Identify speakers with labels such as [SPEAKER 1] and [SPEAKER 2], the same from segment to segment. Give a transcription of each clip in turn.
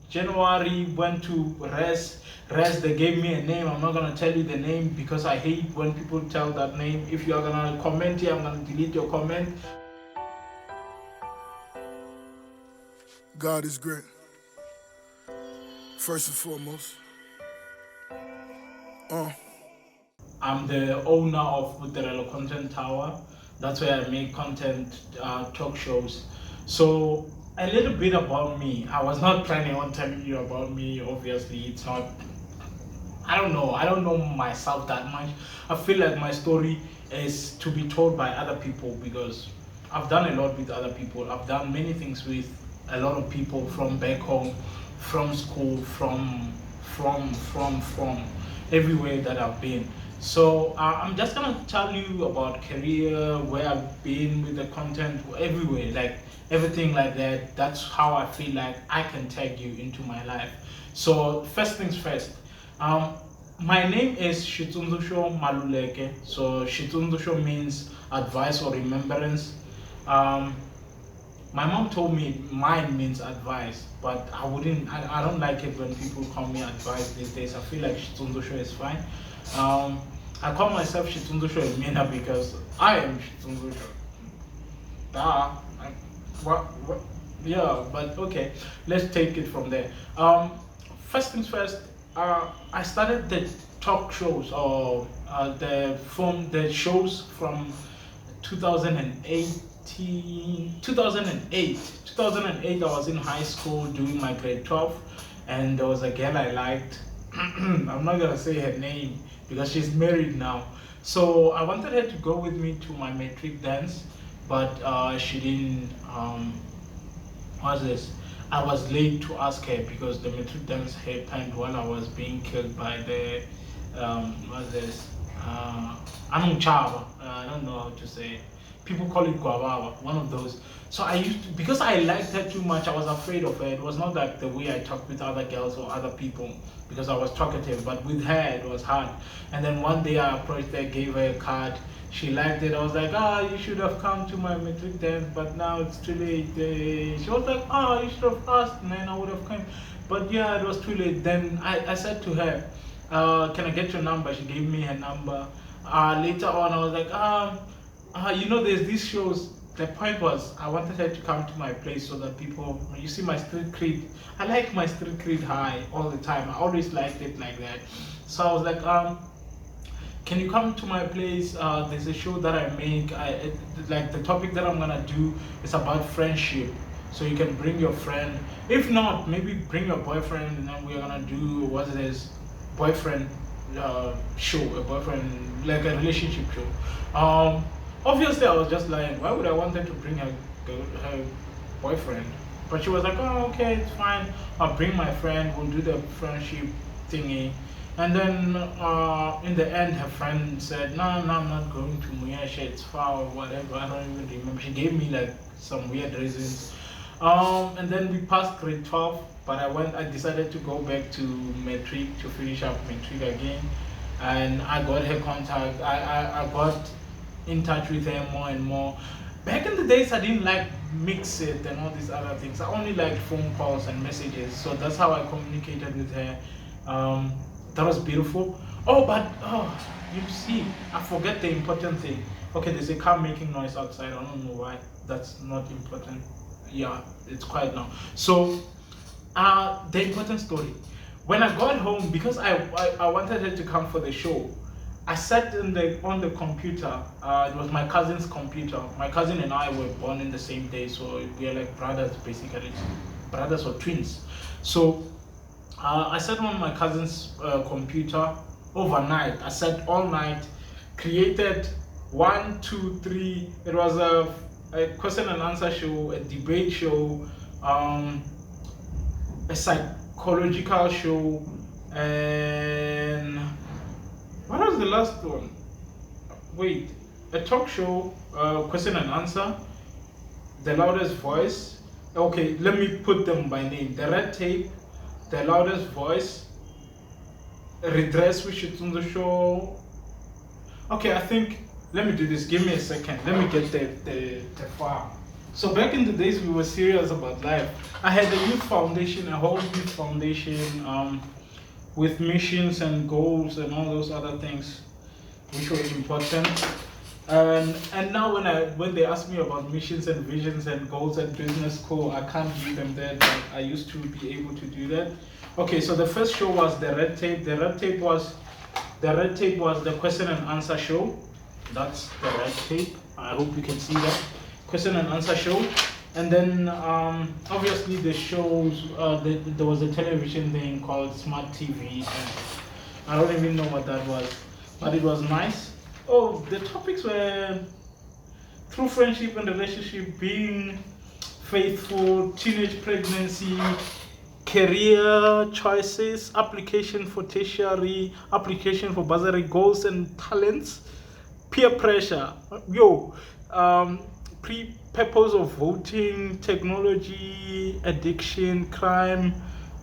[SPEAKER 1] January went to rest. They gave me a name. I'm not gonna tell you the name because I hate when people tell that name. If you are gonna comment here, I'm gonna delete your comment.
[SPEAKER 2] God is great. First and foremost.
[SPEAKER 1] I'm the owner of Buterelo Content Tower. That's where I make content, talk shows. So a little bit about me. I was not planning on telling you about me. Obviously, it's not. I don't know. I don't know myself that much. I feel like my story is to be told by other people because I've done a lot with other people. I've done many things with a lot of people from back home, from school, from everywhere that I've been. So I'm just gonna tell you about career, where I've been with the content, everywhere, like everything like that. That's how I feel like I can tag you into my life. So first things first. Um, my name is Xitsundzuxo Maluleke. So Xitsundzuxo means advice or remembrance. Um, my mom told me mine means advice, but I wouldn't. I don't like it when people call me advice these days. I feel like Xitsundzuxo is fine. Um, I call myself Xitsundzuxo Himina because I am Xitsundzuxo. Duh. What? Yeah, but okay. Let's take it from there. First things first. I started the talk shows or the shows from 2018, 2008. 2008, I was in high school doing my grade 12, and there was a girl I liked. I'm not gonna say her name because she's married now. So I wanted her to go with me to my matric dance, but she didn't. What's this? I was late to ask her because the matric dance happened while I was being killed by the what's this? Anung Chava. I don't know how to say it. People call it Guavava, one of those. So I used to, because I liked her too much, I was afraid of her. It was not like the way I talked with other girls or other people because I was talkative, but with her it was hard. And then one day I approached her, gave her a card. She liked it. I was like, you should have come to my matric dance, but now it's too late. She was like, you should have asked, man, I would have come. But yeah, it was too late. Then I said to her, can I get your number? She gave me her number. Later on, I was like, there's these shows. The point was, I wanted her to come to my place so that people, you see my street cred. I like my street cred high all the time. I always liked it like that. So I was like, can you come to my place? There's a show that I make. Like the topic that I'm gonna do is about friendship. So you can bring your friend. If not, maybe bring your boyfriend, and then we're gonna do what's this boyfriend show, a boyfriend like a relationship show. Obviously, I was just lying. Why would I want her to bring her boyfriend? But she was like, okay, it's fine. I'll bring my friend. We'll do the friendship thingy. And then in the end, her friend said, no, I'm not going to Muyasha. It's far or whatever. I don't even remember. She gave me like some weird reasons. And then we passed grade 12, but I decided to go back to matric to finish up matric again. And I got her contact. I got in touch with her more and more. Back in the days, I didn't like mix it and all these other things. I only liked phone calls and messages. So that's how I communicated with her. That was beautiful. You see, I forget the important thing. Okay, there's a car making noise outside. I don't know why. That's not important. Yeah, it's quiet now. So, the important story. When I got home, because I wanted her to come for the show, I sat on the computer. It was my cousin's computer. My cousin and I were born in the same day, so we are like brothers, basically, brothers or twins. So I sat on my cousin's computer overnight. I sat all night, created 1, 2, 3. It was a question and answer show, a debate show, a psychological show, and what was the last one? Wait, a talk show, question and answer, the loudest voice. Okay, let me put them by name. The red tape, the loudest voice, redress with Xitsundzuxo. Okay, I think, let me do this. Give me a second. Let me get the file. So back in the days, we were serious about life. I had a youth foundation, a whole youth foundation, with missions and goals and all those other things, which were important. And now when they ask me about missions and visions and goals and business school, I can't give them that. But I used to be able to do that. Okay, so the first show was the red tape. The red tape was the question and answer show. That's the red tape. I hope you can see that question and answer show. And then obviously the shows. There was a television thing called Smart TV. And I don't even know what that was, but it was nice. Oh, the topics were through friendship and relationship, being faithful, teenage pregnancy, career choices, application for tertiary, application for bursary, goals and talents, peer pressure, purpose of voting, technology, addiction, crime,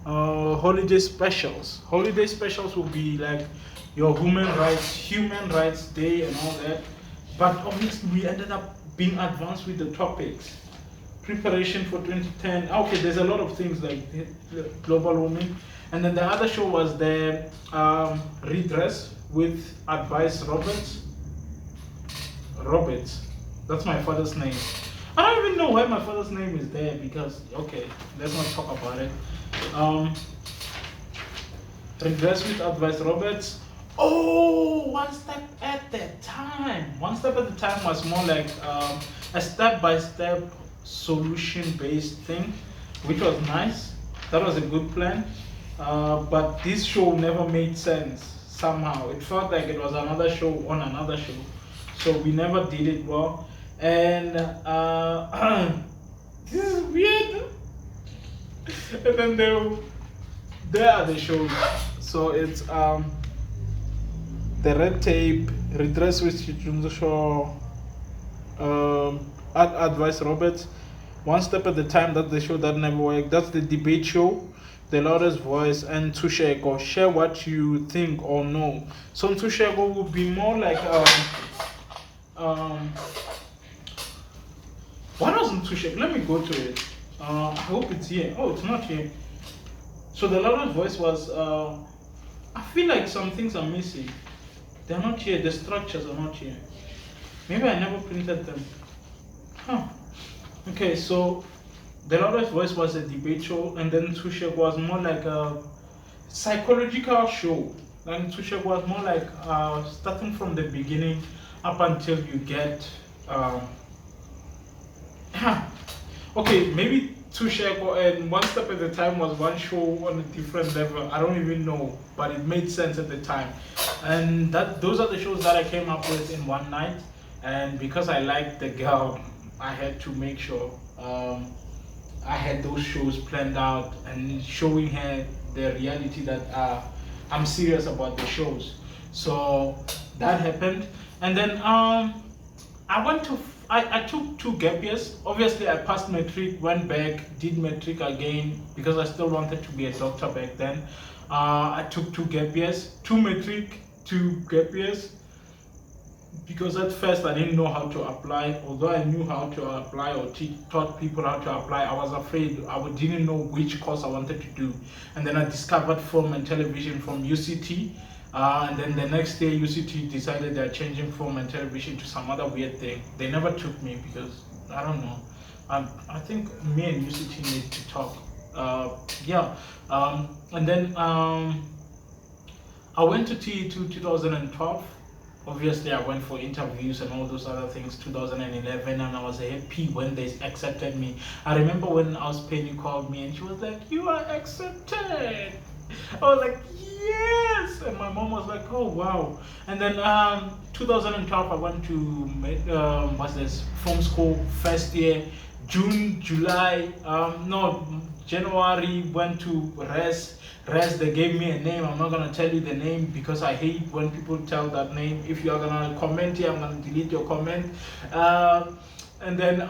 [SPEAKER 1] holiday specials. Holiday specials will be like your human rights day and all that. But obviously we ended up being advanced with the topics. Preparation for 2010. Okay, there's a lot of things like global warming. And then the other show was the redress with Advice Roberts. That's my father's name. I don't even know why my father's name is there because, okay, let's not talk about it. Redress with Advice Roberts. Oh, one step at a time. One step at a time was more like a step-by-step solution-based thing, which was nice. That was a good plan. But this show never made sense somehow. It felt like it was another show on another show. So we never did it well. And this is weird. And then there are the shows. So it's the red tape, redress with Xitsundzuxo, Advice Roberts, one step at a time. That's the show that never worked. That's the debate show, the loudest voice, and Tushego. Share what you think or know. So Tushego would be more like what was Tushego? Let me go to it. I hope it's here. Oh, it's not here. So the loudest voice was. I feel like some things are missing. They're not here. The structures are not here. Maybe I never printed them. Huh. Okay, so the loudest voice was a debate show, and then Tushek was more like a psychological show. And Tushek was more like starting from the beginning up until you get. Okay, maybe Tushek and One Step at a Time was one show on a different level. I don't even know, but it made sense at the time. And those are the shows that I came up with in one night. And because I liked the girl, I had to make sure I had those shows planned out and showing her the reality that I'm serious about the shows. So that happened. And then I took 2 gap years. Obviously, I passed matric, went back, did matric again because I still wanted to be a doctor back then. I took 2 gap years, 2 matric, 2 gap years, because at first I didn't know how to apply. Although I knew how to apply or taught people how to apply, I was afraid. I didn't know which course I wanted to do. And then I discovered film and television from UCT. And then the next day, UCT decided they're changing film and television to some other weird thing. They never took me because, I don't know. I think me and UCT need to talk. And then I went to TE2 2012. Obviously, I went for interviews and all those other things 2011, and I was happy when they accepted me. I remember when Penny called me and she was like, "You are accepted." I was like, "Yes!" And my mom was like, "Oh, wow." And then 2012, I went to film school first year. January, went to res. They gave me a name. I'm not gonna tell you the name because I hate when people tell that name. If you are gonna comment here, I'm gonna delete your comment. And then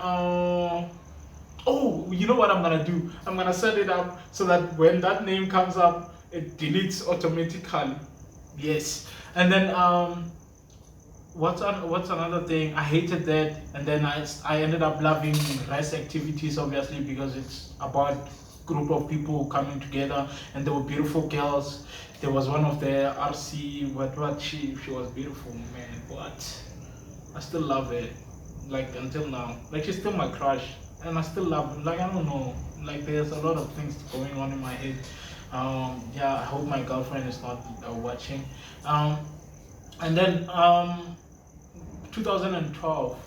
[SPEAKER 1] you know what I'm gonna do? I'm gonna set it up so that when that name comes up, it deletes automatically. Yes. And then what's another thing? I hated that, and then I ended up loving race activities, obviously, because it's about group of people coming together, and there were beautiful girls. There was one of the RC, what she was beautiful, man. What, I still love it, like until now. Like she's still my crush, and I still love. Like I don't know, like there's a lot of things going on in my head. Yeah, I hope my girlfriend is not watching. Um, and then 2012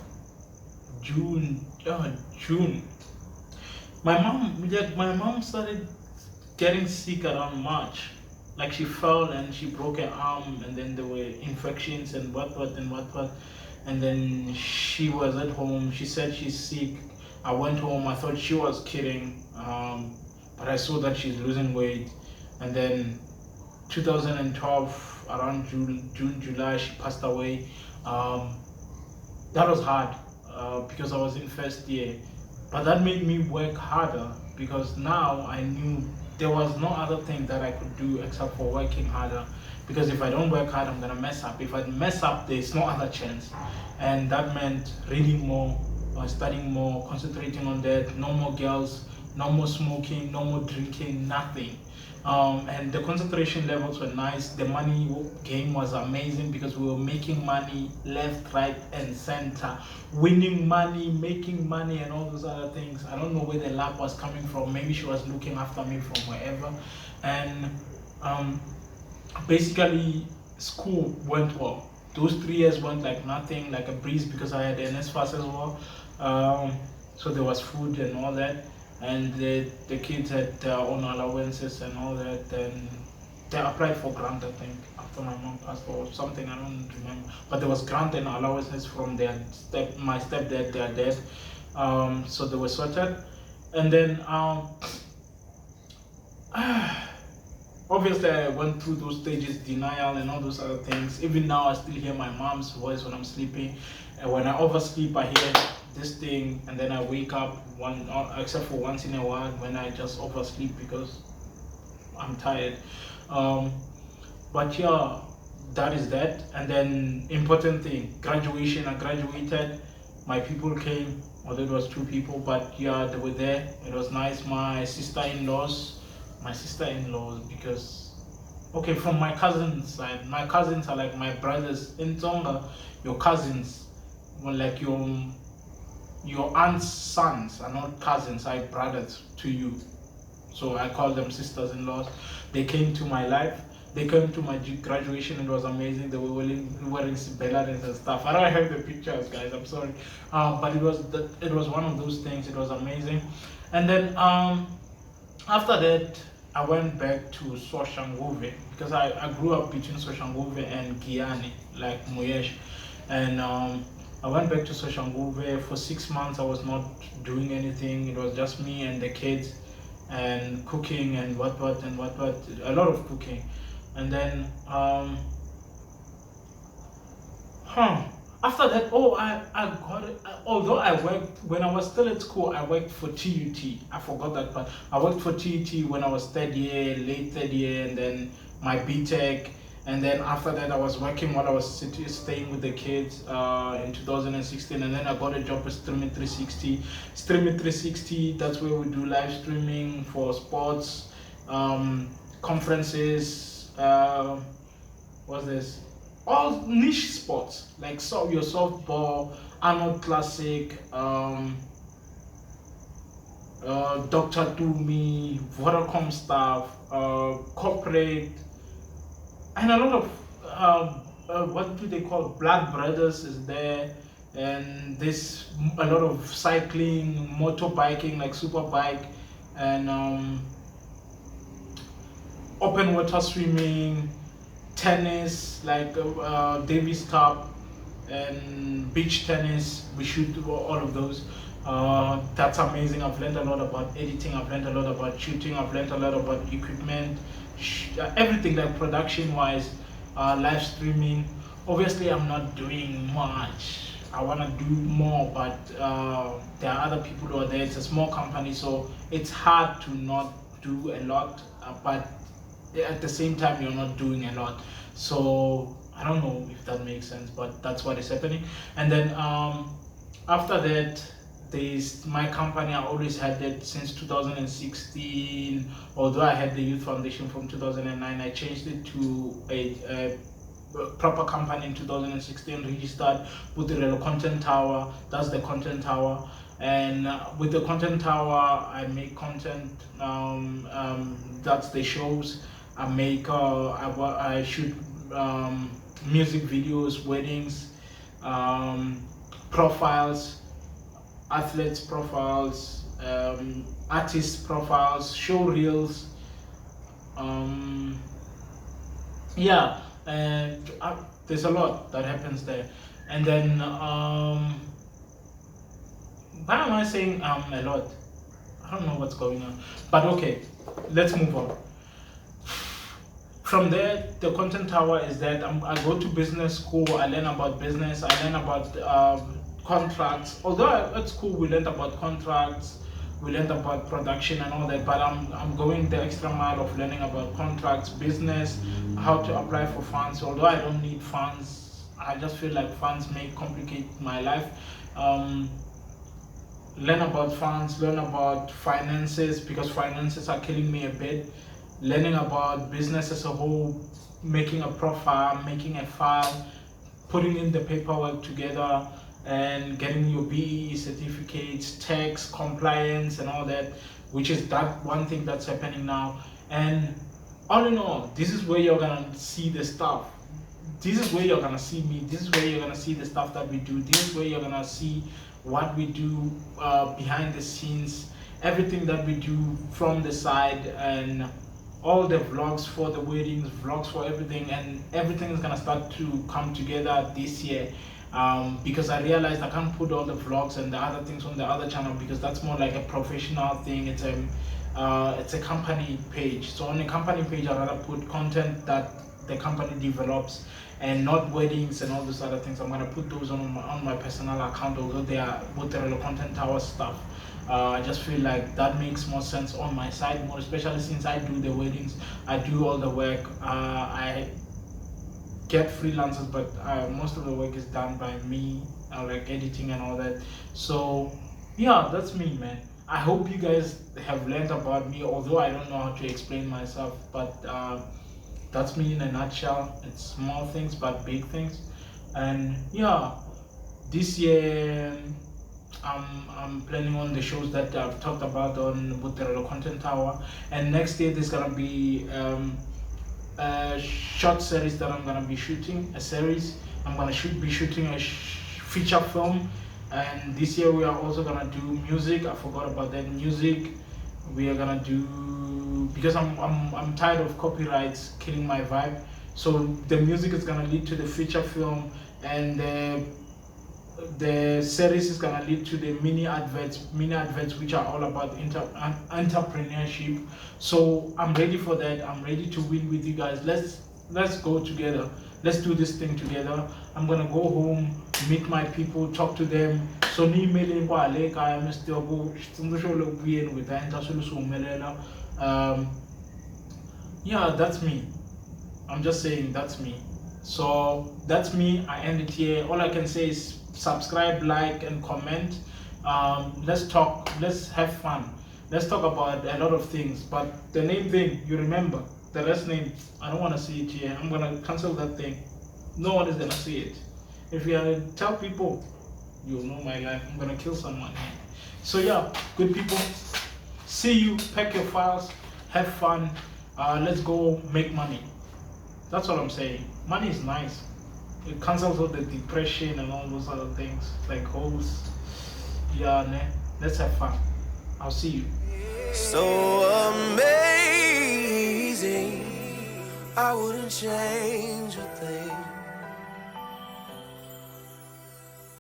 [SPEAKER 1] June, June. My mom started getting sick around March. Like she fell and she broke her arm, and then there were infections and what. And then she was at home. She said she's sick. I went home. I thought she was kidding, but I saw that she's losing weight. And then 2012, around June, July, she passed away. Um, that was hard because I was in first year, but that made me work harder because now I knew there was no other thing that I could do except for working harder. Because if I don't work hard, I'm gonna mess up. If I mess up, there's no other chance, and that meant reading more, studying more, concentrating on that. No more girls, no more smoking, no more drinking, nothing. And the concentration levels were nice. The money game was amazing because we were making money left, right, and center, winning money, making money, and all those other things. I don't know where the luck was coming from. Maybe she was looking after me from wherever. And um, basically, school went well. Those 3 years went like nothing, like a breeze, because I had NSFAS as well. So there was food and all that, and the kids had their own allowances and all that. And they applied for grant, I think, after my mom passed or something. I don't remember, but there was grant and allowances from my stepdad, their dad. So they were sorted, and then obviously I went through those stages, denial and all those other things. Even now I still hear my mom's voice when I'm sleeping, and when I oversleep I hear this thing, and then I wake up except for once in a while when I just oversleep because I'm tired. But yeah, that is that. And then important thing, graduation. I graduated, my people came, although it was 2 people, but yeah, they were there. It was nice. My sister-in-laws, because okay, from my cousins side, my cousins are like my brothers in Tonga. Your cousins were like your aunt's sons are not cousins, are brothers to you. So I call them sisters-in-laws. They came to my life. They came to my graduation. It was amazing. They were wearing bellarines and stuff. I don't have the pictures, guys. I'm sorry, but it was one of those things. It was amazing. And then after that, I went back to Soshanguve because I grew up between Soshanguve and Guyane, like Moyesh. And I went back to Soshanguve for 6 months. I was not doing anything. It was just me and the kids and cooking and what, a lot of cooking. And then after that, I got it. Although I worked when I was still at school, I worked for TUT. I forgot that part. I worked for TUT when I was late third year, and then my BTech. And then after that, I was working while I was staying with the kids in 2016. And then I got a job at Streaming 360. Streaming 360, that's where we do live streaming for sports, conferences, what's this? All niche sports, like your softball, Arnold Classic, Dr. Dumi, Vodacom stuff, corporate, and a lot of what do they call, Blood Brothers is there, and there's a lot of cycling, motorbiking like Superbike, and open water swimming, tennis like Davis Cup, and beach tennis. We should do all of those. That's amazing. I've learned a lot about editing. I've learned a lot about shooting. I've learned a lot about equipment, everything like production wise, live streaming. Obviously, I'm not doing much. I want to do more, but there are other people who are there. It's a small company, so it's hard to not do a lot, but at the same time, you're not doing a lot. So I don't know if that makes sense, but that's what is happening. And then after that, there's my company. I always had that since 2016. Although I had the youth foundation from 2009, I changed it to a proper company in 2016, registered with the content tower. That's the content tower. And with the content tower, I make content. That's the shows I make. I shoot music videos, weddings, profiles, athletes profiles, artist profiles, show reels. Yeah, and there's a lot that happens there. And then why am I saying a lot? I don't know what's going on. But okay, let's move on. From there, the content tower is that I go to business school. I learn about business. I learn about contracts. Although at school we learned about contracts, we learned about production and all that. But I'm going the extra mile of learning about contracts, business, how to apply for funds. Although I don't need funds, I just feel like funds may complicate my life. Learn about funds, learn about finances, because finances are killing me a bit. Learning about business as a whole, making a profile, making a file, putting in the paperwork together, and getting your BE certificates, tax, compliance, and all that, which is that one thing that's happening now. And all in all, this is where you're gonna see the stuff. This is where you're gonna see me. This is where you're gonna see the stuff that we do. This is where you're gonna see what we do behind the scenes, everything that we do from the side, and all the vlogs for the weddings, vlogs for everything, and everything is gonna start to come together this year. Because I realized I can't put all the vlogs and the other things on the other channel, because that's more like a professional thing. It's a company page. So on a company page, I'd rather put content that the company develops, and not weddings and all those other things. I'm gonna put those on my personal account, although they are both the content tower stuff. I just feel like that makes more sense on my side, more especially since I do the weddings, I do all the work. I get freelancers, but most of the work is done by me, like editing and all that. So yeah, that's me, man. I hope you guys have learned about me, although I don't know how to explain myself, but that's me in a nutshell. It's small things but big things. And yeah, this year I'm planning on the shows that I've talked about on Buterelo Content Tower, and next year there's gonna be a short series that I'm gonna be shooting. A series I'm gonna be shooting a feature film, and this year we are also gonna do music. I forgot about that music. We are gonna do, because I'm tired of copyrights killing my vibe. So the music is gonna lead to the feature film, and the series is gonna lead to the mini adverts which are all about entrepreneurship. So I'm ready for that. I'm ready to win with you guys. Let's go together. Let's do this thing together. I'm gonna go home, meet my people, talk to them. So ni email kwa le ka Mr. Go Xitsundzuxo Himina with yeah, that's me. I'm just saying that's me. So that's me. I end it here. All I can say is subscribe, like, and comment. Let's talk. Let's have fun. Let's talk about a lot of things. But the name thing, you remember. The rest name, I don't want to see it here. I'm going to cancel that thing. No one is going to see it. If you tell people, you'll know my life. I'm going to kill someone. So yeah, good people. See you. Pack your files. Have fun. Let's go make money. That's what I'm saying. Money is nice. It cancels out the depression and all those other things like holes. Yeah, let's have fun. I'll see you.
[SPEAKER 2] So amazing, I wouldn't change a thing.